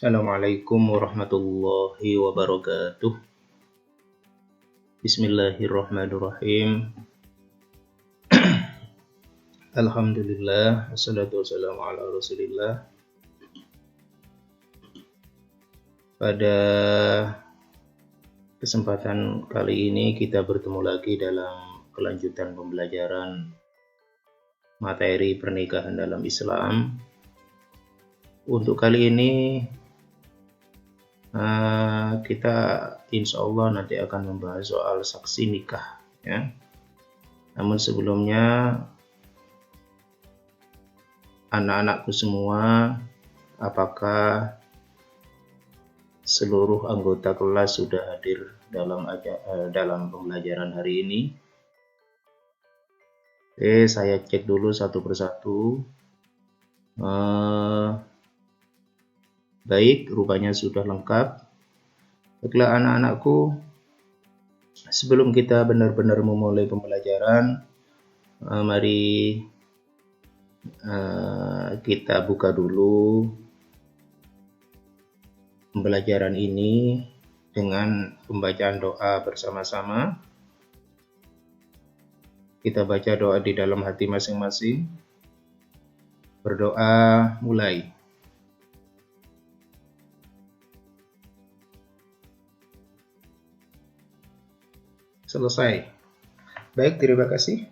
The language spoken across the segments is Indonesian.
Assalamualaikum warahmatullahi wabarakatuh. Bismillahirrahmanirrahim. Alhamdulillah, wassalatu wassalamu ala rasulillah. Pada kesempatan kali ini kita bertemu lagi dalam kelanjutan pembelajaran materi pernikahan dalam Islam. Untuk kali ini kita insya Allah nanti akan membahas soal saksi nikah, ya. Namun sebelumnya, anak-anakku semua, apakah seluruh anggota kelas sudah hadir dalam pembelajaran hari ini? Oke, saya cek dulu satu persatu. Baik, rupanya sudah lengkap. Baiklah anak-anakku, sebelum kita benar-benar memulai pembelajaran, mari kita buka dulu pembelajaran ini dengan pembacaan doa bersama-sama. Kita baca doa di dalam hati masing-masing. Berdoa mulai. Selesai. Baik, terima kasih.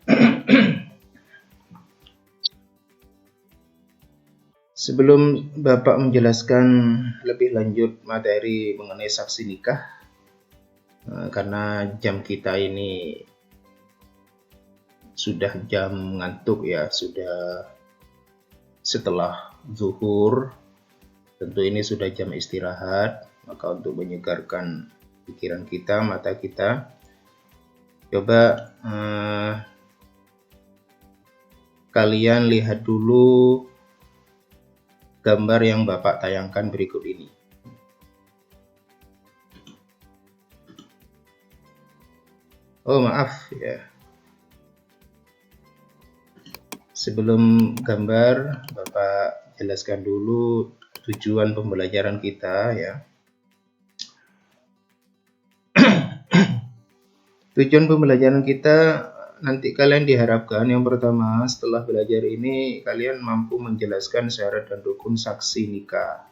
Sebelum Bapak menjelaskan lebih lanjut materi mengenai saksi nikah, karena jam kita ini sudah jam ngantuk ya, sudah setelah zuhur, tentu ini sudah jam istirahat, maka untuk menyegarkan pikiran kita, mata kita, coba kalian lihat dulu gambar yang Bapak tayangkan berikut ini. Oh maaf ya. Sebelum gambar, Bapak jelaskan dulu tujuan pembelajaran kita ya. Tujuan pembelajaran kita nanti kalian diharapkan yang pertama, setelah belajar ini kalian mampu menjelaskan syarat dan rukun saksi nikah.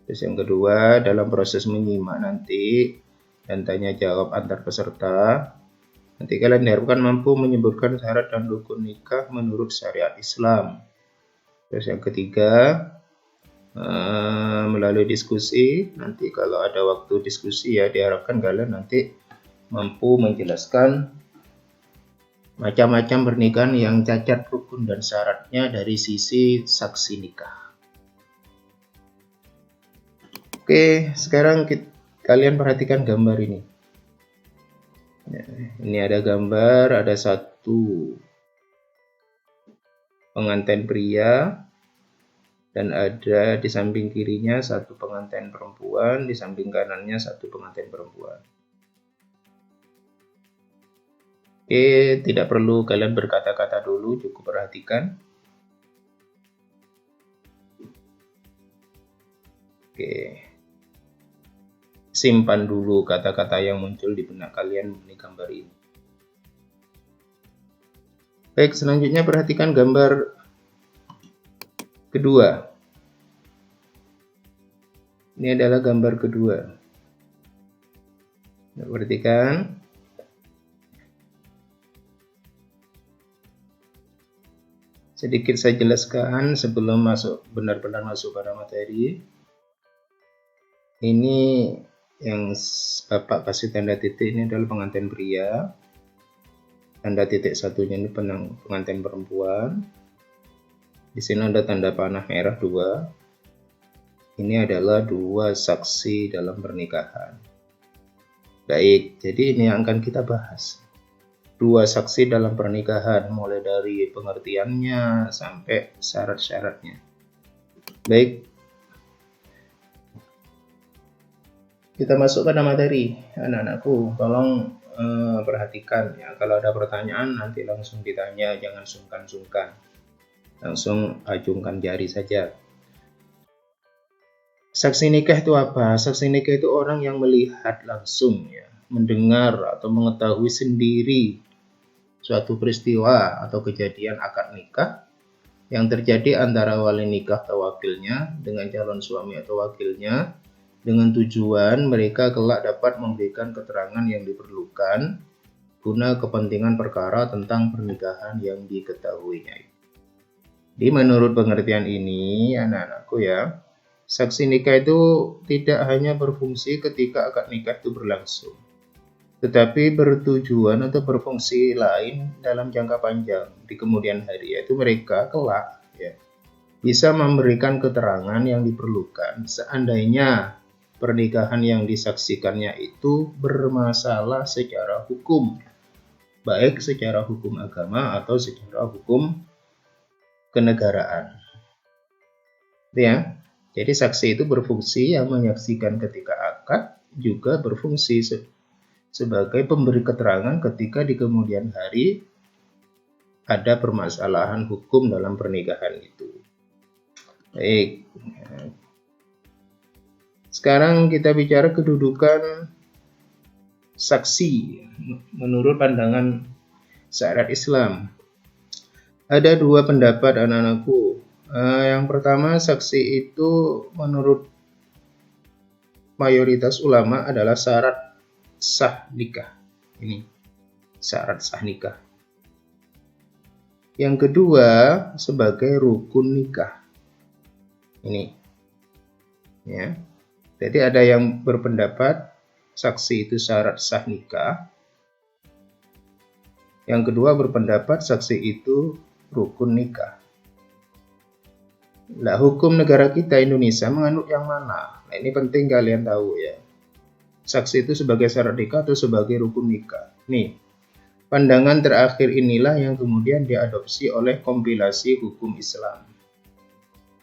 Terus yang kedua, dalam proses menyimak nanti dan tanya jawab antar peserta, nanti kalian diharapkan mampu menyebutkan syarat dan rukun nikah menurut syariat Islam. Terus yang ketiga, melalui diskusi, nanti kalau ada waktu diskusi ya diharapkan kalian nanti mampu menjelaskan macam-macam pernikahan yang cacat rukun dan syaratnya dari sisi saksi nikah. Oke, sekarang kalian perhatikan gambar ini. Ini ada gambar, ada satu pengantin pria dan ada di samping kirinya satu pengantin perempuan, di samping kanannya satu pengantin perempuan. Oke, tidak perlu kalian berkata-kata dulu, cukup perhatikan. Oke. Simpan dulu kata-kata yang muncul di benak kalian mengenai gambar ini. Baik, selanjutnya perhatikan gambar kedua. Ini adalah gambar kedua. Perhatikan. Sedikit saya jelaskan sebelum benar-benar masuk pada materi. Ini yang Bapak kasih tanda titik ini adalah pengantin pria. Tanda titik satunya ini pengantin perempuan. Di sini ada tanda panah merah 2. Ini adalah 2 saksi dalam pernikahan. Baik, jadi ini yang akan kita bahas. 2 saksi dalam pernikahan, mulai dari pengertiannya sampai syarat-syaratnya. Baik, kita masuk pada materi. Anak-anakku, tolong perhatikan ya. Kalau ada pertanyaan nanti langsung ditanya, jangan sungkan-sungkan. Langsung acungkan jari saja. Saksi nikah itu apa? Saksi nikah itu orang yang melihat langsung ya, mendengar atau mengetahui sendiri suatu peristiwa atau kejadian akad nikah yang terjadi antara wali nikah atau wakilnya dengan calon suami atau wakilnya, dengan tujuan mereka kelak dapat memberikan keterangan yang diperlukan guna kepentingan perkara tentang pernikahan yang diketahuinya. Jadi menurut pengertian ini, anak-anakku ya, saksi nikah itu tidak hanya berfungsi ketika akad nikah itu berlangsung, tetapi bertujuan atau berfungsi lain dalam jangka panjang di kemudian hari, yaitu mereka kelak ya, bisa memberikan keterangan yang diperlukan seandainya pernikahan yang disaksikannya itu bermasalah secara hukum, baik secara hukum agama atau secara hukum kenegaraan. Ya, jadi saksi itu berfungsi yang menyaksikan ketika akad, juga berfungsi sebagai pemberi keterangan ketika di kemudian hari ada permasalahan hukum dalam pernikahan itu. Baik. Sekarang kita bicara kedudukan saksi menurut pandangan syariat Islam. Ada dua pendapat anak-anakku. Yang pertama, saksi itu menurut mayoritas ulama adalah syarat sah nikah. Ini syarat sah nikah. Yang kedua, sebagai rukun nikah. Ini. Ya. Jadi ada yang berpendapat saksi itu syarat sah nikah. Yang kedua berpendapat saksi itu rukun nikah. Nah, hukum negara kita Indonesia menganut yang mana? Nah, ini penting kalian tahu ya. Saksi itu sebagai syarat nikah atau sebagai rukun nikah. Nih, pandangan terakhir inilah yang kemudian diadopsi oleh kompilasi hukum Islam.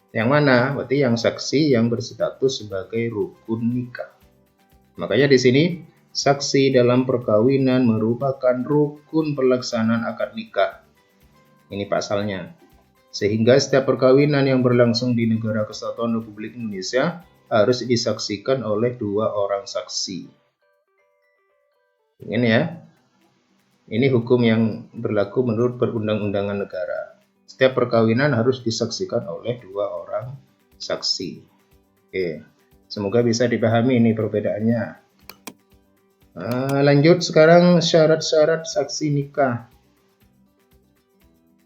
Yang mana? Berarti yang saksi yang berstatus sebagai rukun nikah. Makanya di sini saksi dalam perkawinan merupakan rukun pelaksanaan akad nikah. Ini pasalnya. Sehingga setiap perkawinan yang berlangsung di Negara Kesatuan Republik Indonesia harus disaksikan oleh 2 orang saksi. Ini ya. Ini hukum yang berlaku menurut perundang-undangan negara. Setiap perkawinan harus disaksikan oleh 2 orang saksi. Oke. Semoga bisa dipahami ini perbedaannya. Lanjut sekarang syarat-syarat saksi nikah.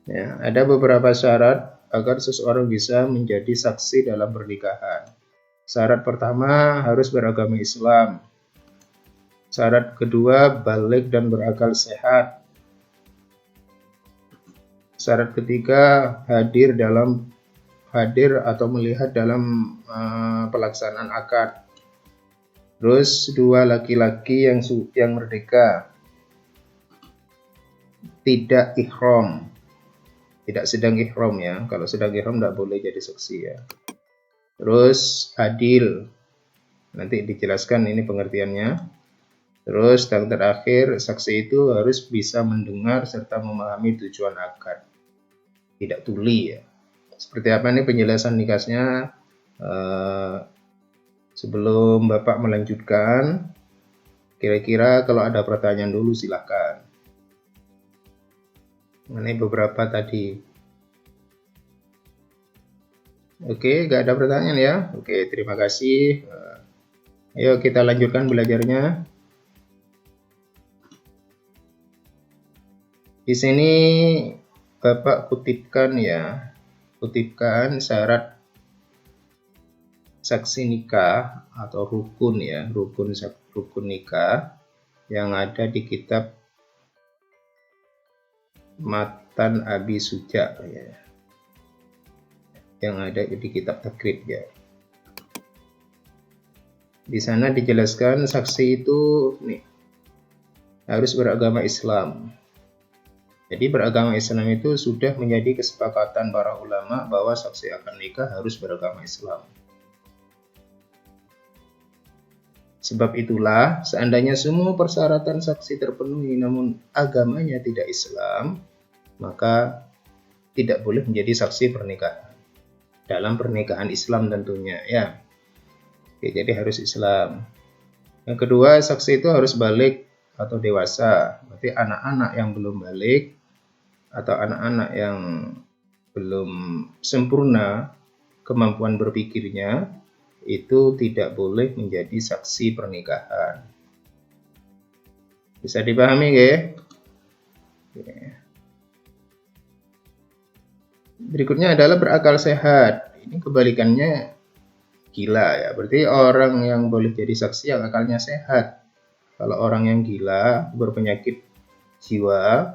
Ya, ada beberapa syarat agar seseorang bisa menjadi saksi dalam pernikahan. Syarat pertama harus beragama Islam. Syarat kedua baligh dan berakal sehat. Syarat ketiga hadir atau melihat dalam pelaksanaan akad. Terus 2 laki-laki yang merdeka, tidak ihram. Tidak sedang ihram ya. Kalau sedang ihram tidak boleh jadi saksi ya. Terus adil. Nanti dijelaskan ini pengertiannya. Terus yang terakhir, saksi itu harus bisa mendengar serta memahami tujuan akad. Tidak tuli ya. Seperti apa nih penjelasan nikahnya? Sebelum Bapak melanjutkan, kira-kira kalau ada pertanyaan dulu silakan. Ini beberapa tadi. Oke, nggak ada pertanyaan ya. Oke, terima kasih. Ayo kita lanjutkan belajarnya. Di sini Bapak kutipkan syarat saksi nikah atau rukun ya, rukun nikah yang ada di kitab Matan Abi Suja ya, yang ada di kitab Takrib ya. Di sana dijelaskan saksi itu nih harus beragama Islam. Jadi beragama Islam itu sudah menjadi kesepakatan para ulama bahwa saksi akad nikah harus beragama Islam. Sebab itulah seandainya semua persyaratan saksi terpenuhi namun agamanya tidak Islam, maka tidak boleh menjadi saksi pernikahan. Dalam pernikahan Islam tentunya ya. Oke, jadi harus Islam. Yang kedua, saksi itu harus balik atau dewasa. Berarti anak-anak yang belum balik atau anak-anak yang belum sempurna kemampuan berpikirnya itu tidak boleh menjadi saksi pernikahan. Bisa dipahami ya? Berikutnya adalah berakal sehat. Ini kebalikannya gila ya. Berarti orang yang boleh jadi saksi yang akalnya sehat. Kalau orang yang gila, berpenyakit jiwa,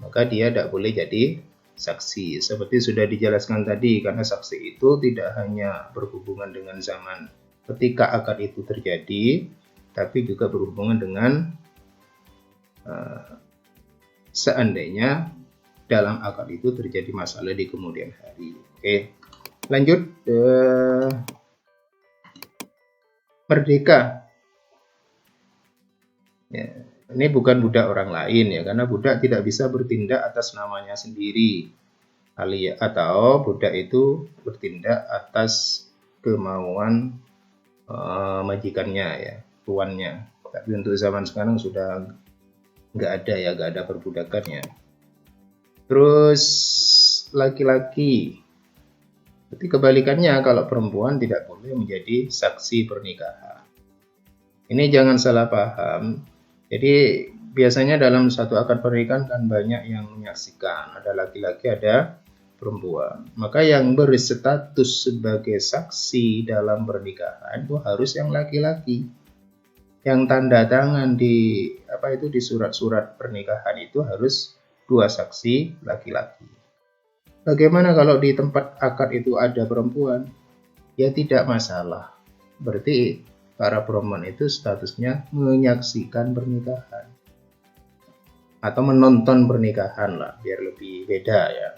maka dia tidak boleh jadi saksi. Seperti sudah dijelaskan tadi, karena saksi itu tidak hanya berhubungan dengan zaman ketika akad itu terjadi, tapi juga berhubungan dengan seandainya dalam akad itu terjadi masalah di kemudian hari. Oke, lanjut. Merdeka. Ya, ini bukan budak orang lain ya, karena budak tidak bisa bertindak atas namanya sendiri, atau budak itu bertindak atas kemauan majikannya ya, tuannya. Tapi untuk zaman sekarang sudah nggak ada ya, nggak ada perbudakannya. Terus laki-laki, berarti kebalikannya, kalau perempuan tidak boleh menjadi saksi pernikahan. Ini jangan salah paham. Jadi biasanya dalam satu akad pernikahan kan banyak yang menyaksikan, ada laki-laki, ada perempuan. Maka yang berstatus sebagai saksi dalam pernikahan itu harus yang laki-laki. Yang tanda tangan di surat-surat pernikahan itu harus 2 saksi laki-laki. Bagaimana kalau di tempat akad itu ada perempuan? Ya tidak masalah. Berarti para perempuan itu statusnya menyaksikan pernikahan atau menonton pernikahan lah, biar lebih beda ya,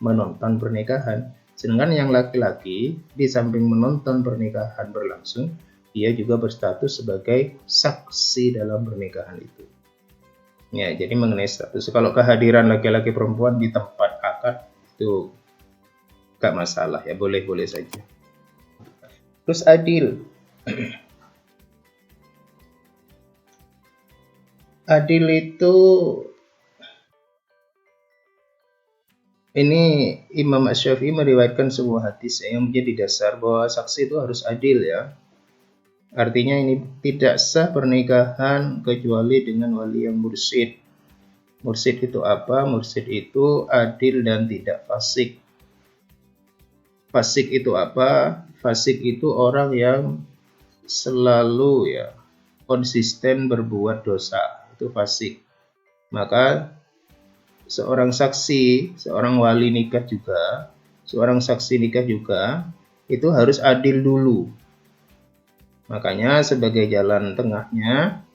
menonton pernikahan. Sedangkan yang laki-laki di samping menonton pernikahan berlangsung, dia juga berstatus sebagai saksi dalam pernikahan itu. Ya, jadi mengenai status, kalau kehadiran laki-laki perempuan di tempat akad itu gak masalah ya, boleh-boleh saja. Terus adil. Adil itu, ini Imam Asy-Syafi'i meriwayatkan sebuah hadis yang menjadi dasar bahwa saksi itu harus adil ya. Artinya ini tidak sah pernikahan kecuali dengan wali yang mursyid. Mursyid itu apa? Mursyid itu adil dan tidak fasik. Fasik itu apa? Fasik itu orang yang selalu ya konsisten berbuat dosa, itu fasik. Maka seorang saksi, seorang wali nikah juga, seorang saksi nikah juga itu harus adil dulu. Makanya sebagai jalan tengahnya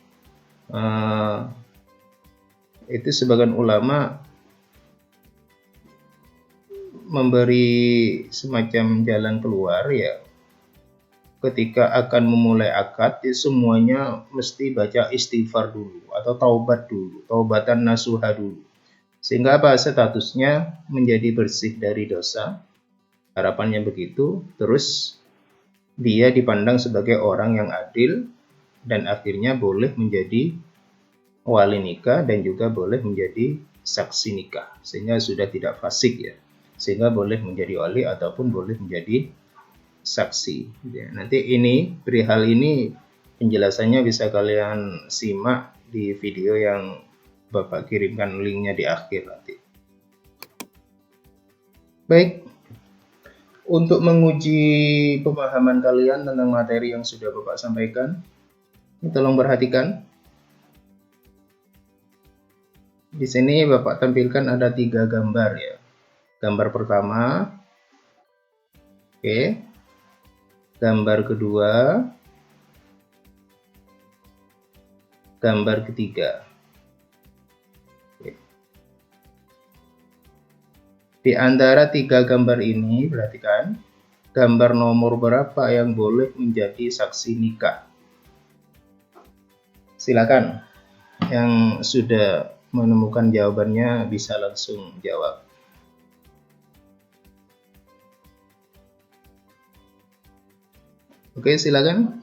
itu sebagian ulama memberi semacam jalan keluar ya. Ketika akan memulai akad, semuanya mesti baca istighfar dulu atau taubat dulu, taubatan nasuha dulu. Sehingga apa? Statusnya menjadi bersih dari dosa. Harapannya begitu. Terus dia dipandang sebagai orang yang adil dan akhirnya boleh menjadi wali nikah dan juga boleh menjadi saksi nikah. Sehingga sudah tidak fasik ya. Sehingga boleh menjadi wali ataupun boleh menjadi saksi. Nanti ini perihal ini penjelasannya bisa kalian simak di video yang Bapak kirimkan linknya di akhir nanti. Baik, untuk menguji pemahaman kalian tentang materi yang sudah Bapak sampaikan, tolong perhatikan. Di sini Bapak tampilkan ada 3 gambar ya. Gambar pertama, oke. Gambar kedua, gambar ketiga. Di antara 3 gambar ini, perhatikan, gambar nomor berapa yang boleh menjadi saksi nikah? Silakan, yang sudah menemukan jawabannya bisa langsung jawab. Oke, silakan.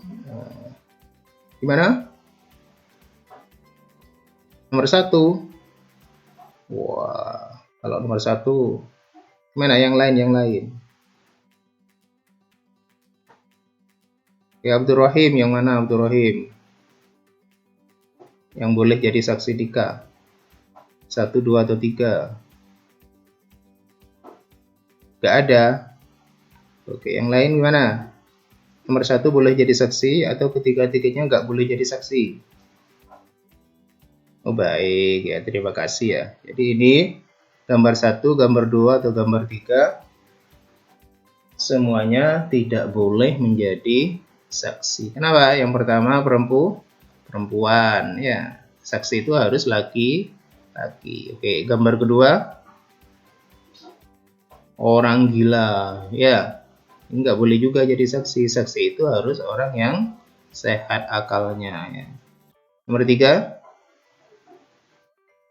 Gimana? Nomor 1. Wah, kalau nomor 1. Gimana yang lain? Ya Abdurrahim, yang mana Abdurrahim? Yang boleh jadi saksi nikah. 1, 2, atau 3? Gak ada. Oke, yang lain gimana? Nomor 1 boleh jadi saksi atau ketiga-tiganya nggak boleh jadi saksi? Oh baik ya, terima kasih ya. Jadi ini gambar 1, gambar 2, atau gambar 3 semuanya tidak boleh menjadi saksi. Kenapa? Yang pertama perempuan ya. Saksi itu harus laki-laki. Oke, gambar kedua orang gila ya. Nggak boleh juga jadi saksi. Saksi itu harus orang yang sehat akalnya ya. Nomor 3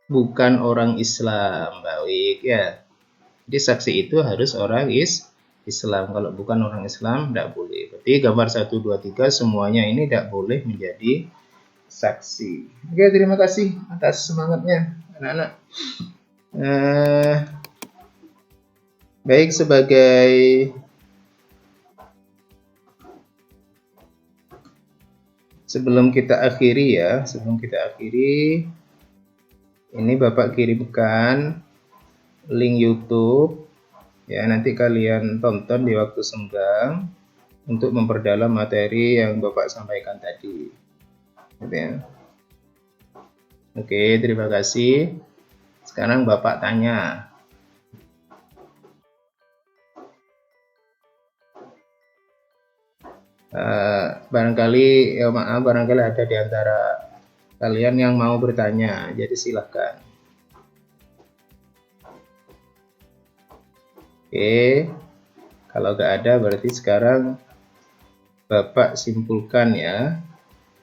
bukan orang Islam. Baik ya. Jadi saksi itu harus orang Islam. Kalau bukan orang Islam tidak boleh. Berarti gambar 1, 2, 3 semuanya ini tidak boleh menjadi saksi. Oke, terima kasih atas semangatnya anak-anak. Baik, sebelum kita akhiri ini Bapak kirimkan link YouTube ya, nanti kalian tonton di waktu senggang untuk memperdalam materi yang Bapak sampaikan tadi. Gitu ya. Oke, terima kasih. Sekarang Bapak tanya. Barangkali ada di antara kalian yang mau bertanya, jadi silahkan. Oke, kalau nggak ada berarti sekarang Bapak simpulkan ya.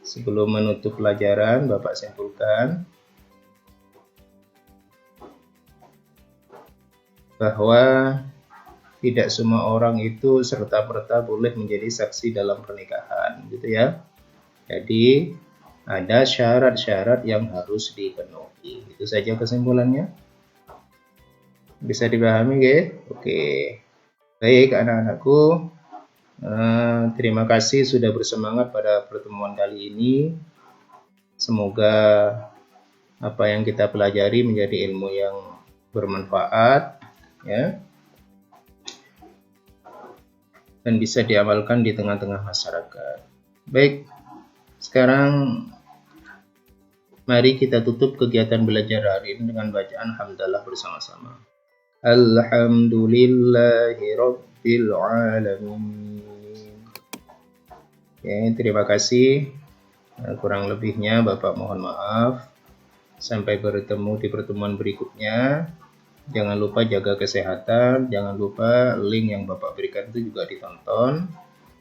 Sebelum menutup pelajaran, Bapak simpulkan bahwa tidak semua orang itu serta-merta boleh menjadi saksi dalam pernikahan, gitu ya. Jadi ada syarat-syarat yang harus dipenuhi. Itu saja kesimpulannya. Bisa dipahami, ya? Oke. Baik, anak-anakku. Terima kasih sudah bersemangat pada pertemuan kali ini. Semoga apa yang kita pelajari menjadi ilmu yang bermanfaat, ya, dan bisa diamalkan di tengah-tengah masyarakat. Baik, sekarang mari kita tutup kegiatan belajar hari ini dengan bacaan hamdalah bersama-sama. Alhamdulillahi Rabbil Alamin. Oke, terima kasih. Kurang lebihnya Bapak mohon maaf. Sampai bertemu di pertemuan berikutnya. Jangan lupa jaga kesehatan. Jangan lupa link yang Bapak berikan itu juga ditonton.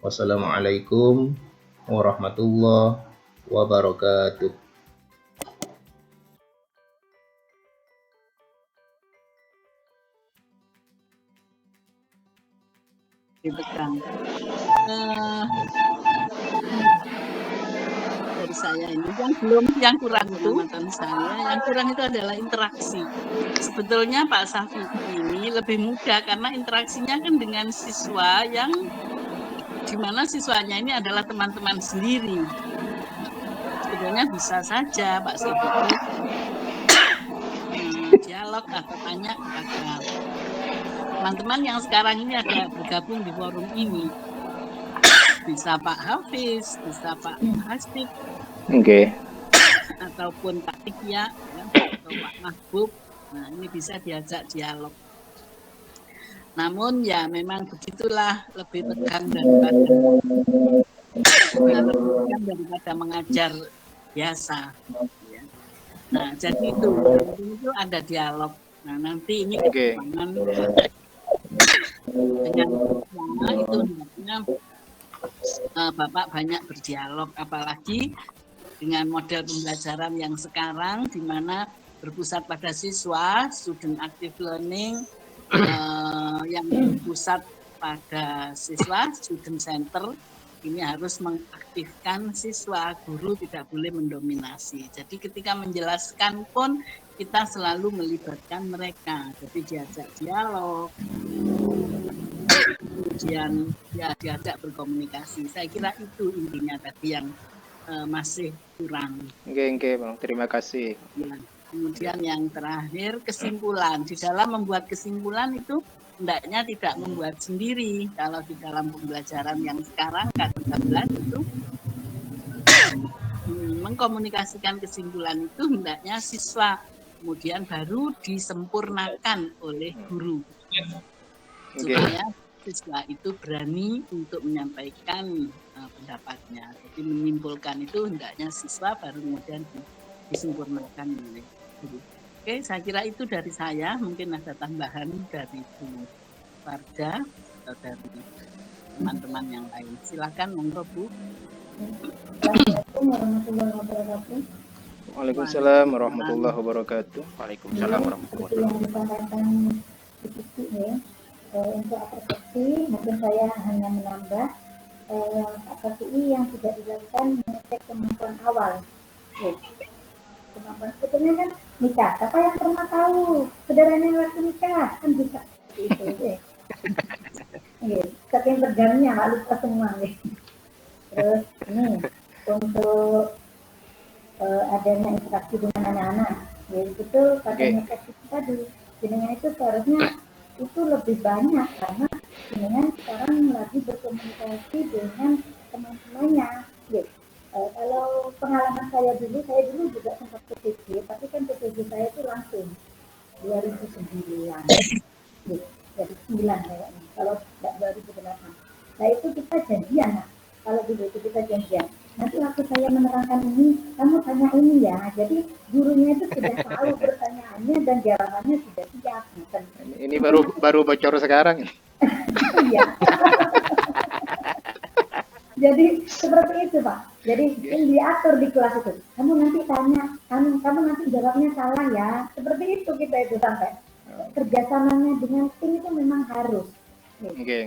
Wassalamualaikum warahmatullahi wabarakatuh. Dari saya ini yang kurang itu adalah interaksi. Sebetulnya Pak Safi ini lebih mudah karena interaksinya kan dengan siswa yang dimana siswanya ini adalah teman-teman sendiri. Sebetulnya bisa saja Pak Safi dialog atau tanya kepada teman-teman yang sekarang ini ada bergabung di forum ini. Bisa Pak Hafiz, bisa Pak Hasib, ataupun Pak Tikya, atau Pak Mahbub. Nah, ini bisa diajak dialog. Namun ya memang begitulah, lebih tegang daripada mengajar biasa. Nah, jadi itu ada dialog. Nah, nanti ini dengan itu hendaknya Bapak banyak berdialog, apalagi dengan model pembelajaran yang sekarang di mana berpusat pada siswa, student active learning, yang berpusat pada siswa, student center, ini harus mengaktifkan siswa, guru tidak boleh mendominasi. Jadi ketika menjelaskan pun kita selalu melibatkan mereka, jadi diajak dialog, kemudian ya diajak berkomunikasi. Saya kira itu intinya tadi yang masih kurang. Oke, Bang. Terima kasih. Ya. Kemudian yang terakhir kesimpulan. Di dalam membuat kesimpulan itu hendaknya tidak membuat sendiri. Kalau di dalam pembelajaran yang sekarang K13 itu mengkomunikasikan kesimpulan itu hendaknya siswa, kemudian baru disempurnakan oleh guru. Supaya siswa itu berani untuk menyampaikan pendapatnya. Jadi menyimpulkan itu hendaknya siswa baru kemudian disempurnakan oleh guru. Oke, saya kira itu dari saya. Mungkin ada tambahan dari Bu Wardah atau dari teman-teman yang lain. Silakan, monggo Bu. Assalamualaikum warahmatullahi wabarakatuh. Waalaikumsalam warahmatullahi wabarakatuh. Waalaikumsalam warahmatullahi Yang disampaikan sedikit ya. Untuk apresiasi, mungkin saya hanya menambah apresiasi yang tidak dilakukan mengecek kemampuan awal. Kemampuan sebetulnya kan nikah. Siapa yang pernah tahu saudaranya waktu nikah kan bisa itu. Saking tegangnya nggak lupa semua. Terus ini untuk adanya interaksi dengan anak-anak, yaitu katanya tadi jenengan itu seharusnya itu lebih banyak karena jenengan sekarang lagi berkomunikasi dengan teman-temannya. Kalau pengalaman saya dulu juga sempat PTG, tapi kan PTG saya itu langsung 2009, jadi 9 kayaknya, kalau tidak 2008. Nah itu kita janjian, kalau dulu itu kita janjian. Nanti waktu saya menerangkan ini, kamu tanya ini ya. Jadi gurunya itu sudah tahu pertanyaannya dan jawabannya sudah siap. Ini baru bocor sekarang. Iya. Jadi seperti itu Pak. Jadi diatur di kelas itu. Kamu nanti tanya, kamu nanti jawabnya salah ya. Seperti itu kita itu sampai kerjasamanya dengan tim itu memang harus. Oke.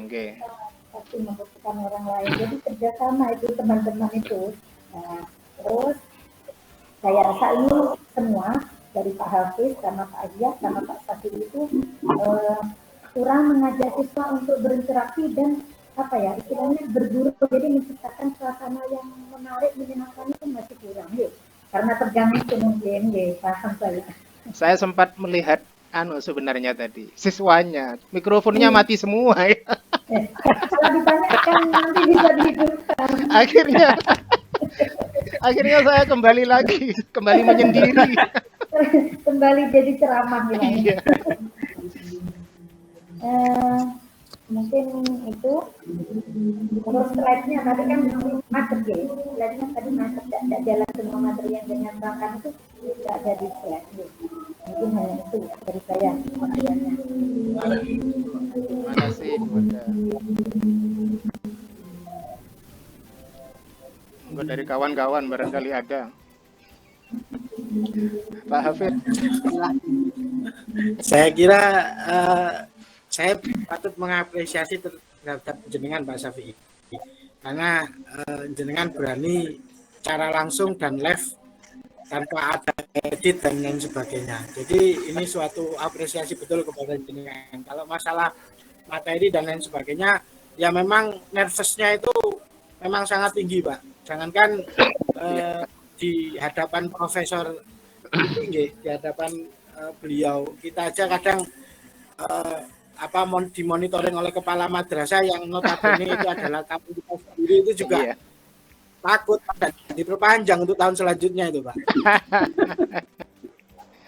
Pasti membutuhkan orang lain. Jadi kerjasama itu teman-teman itu. Nah, terus saya rasa ini semua dari Pak Hafiz sama Pak Aziah sama Pak Safi itu kurang mengajak siswa untuk berinteraksi dan istilahnya berguru, jadi menciptakan suasana yang menarik, menyenangkan itu masih kurang karena tegang itu mungkin paham saya. Saya sempat melihat sebenarnya tadi siswanya mikrofonnya mati semua ya. Kalau ditanyakan nanti bisa dihidupkan. Akhirnya saya kembali menyendiri. Kembali jadi ceramah ya. Mungkin itu terus slide-nya tadi kan macet ya, slide-nya tadi macet, tidak jalan semua materi yang dengan bangkan itu tidak ada di slide. Mungkin hanya itu dari saya pertanyaannya. Terima kasih buat dari kawan-kawan barangkali ada. Pak Hafid. Saya kira saya patut mengapresiasi terhadap jenengan Pak Syafi'i karena jenengan berani cara langsung dan live tanpa ada edit dan lain sebagainya. Jadi ini suatu apresiasi betul kepada jenengan. Kalau masalah materi dan lain sebagainya, ya memang nervousnya itu memang sangat tinggi Pak. Jangankan di hadapan profesor tinggi, di hadapan beliau, kita aja kadang dimonitoring oleh kepala madrasah yang notabene itu adalah kamu kita sendiri itu juga takut dan diperpanjang untuk tahun selanjutnya itu Pak.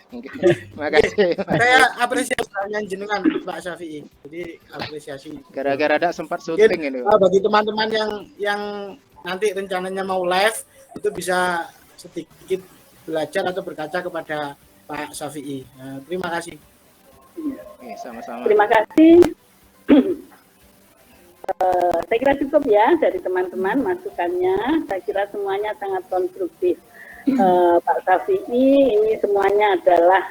Terima kasih. Saya apresiasi yang jenengan Pak Syafi'i. Jadi apresiasi. Gara-gara ada sempat syuting ini. Bagi teman-teman yang nanti rencananya mau live itu bisa sedikit belajar atau berkaca kepada Pak Syafi'i. Terima kasih. Sama-sama. Terima kasih. Saya kira cukup ya dari teman-teman masukannya. Saya kira semuanya sangat konstruktif. Pak Syafi'i ini semuanya adalah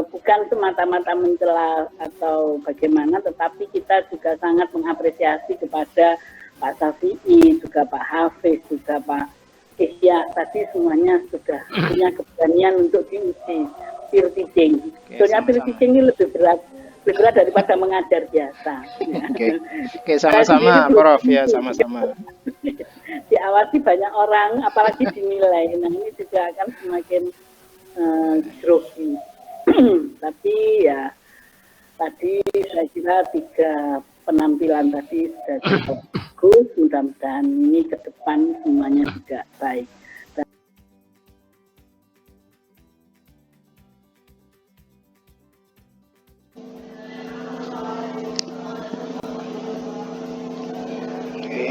bukan semata-mata mencela atau bagaimana, tetapi kita juga sangat mengapresiasi kepada Pak Syafi'i, juga Pak Hafiz, juga Pak Ihya, tadi semuanya sudah punya keberanian untuk diuji peer teaching. Soalnya peer teaching ini lebih berat daripada mengajar biasa. Oke, sama-sama, Prof. Ya, sama-sama. Diawasi banyak orang, apalagi dinilai. Nah, ini juga akan semakin grogi. Tapi ya, tadi saya kira 3 penampilan tadi sudah cukup bagus. Mudah-mudahan ini ke depan semuanya juga baik. Oke.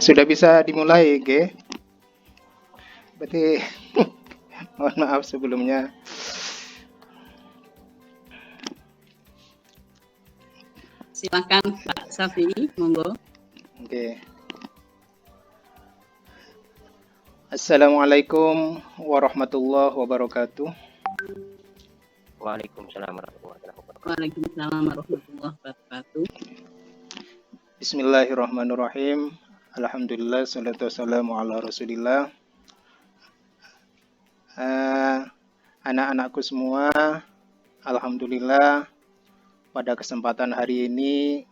Sudah bisa dimulai, oke? Berarti mohon maaf sebelumnya. Silakan Pak Syafi'i, monggo. Oke. Assalamualaikum warahmatullahi wabarakatuh. Waalaikumsalam warahmatullahi wabarakatuh. Waalaikumsalam warahmatullahi wabarakatuh. Bismillahirrahmanirrahim. Alhamdulillah, salatu wassalamu ala rasulillah. Anak-anakku semua, alhamdulillah pada kesempatan hari ini